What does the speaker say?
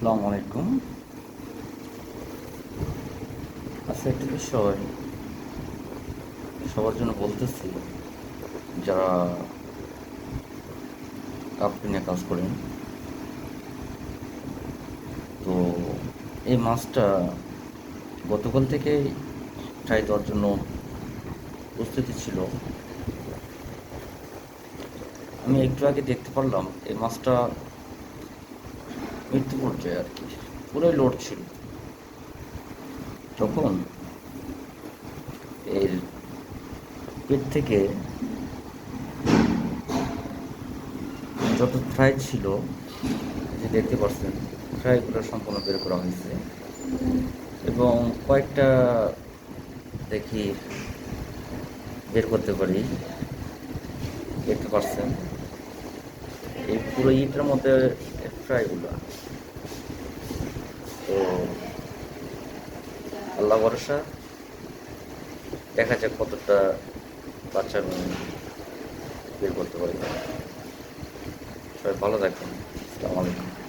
আসসালামু আলাইকুম। আচ্ছা, একটা বিষয় সবার জন্য বলতেছি, যারা কাপড় নিয়ে কাজ করেন। তো এই মাছটা গতকাল থেকে ট্রাই দেওয়ার জন্য প্রস্তুতি ছিল। আমি একটু আগে দেখতে পারলাম এই মাছটা মৃত্যু পর্যায়ে আর কি, পুরোই লোড ছিল। তখন এর পেট থেকে যত ফ্রাই ছিল, এই যে দেখতে পাচ্ছেন, ফ্রাইগুলো সম্পূর্ণ বের করা হয়েছে। এবং কয়েকটা দেখি বের করতে পারি, দেখতে পাচ্ছেন এই পুরো ইটার মধ্যে ফ্রাইগুলো। তো আল্লাহ ভরসা, দেখা যাক কতটা বাচ্চা আমি বের করতে পারি। সবাই ভালো থাকবেন। আসসালামু আলাইকুম।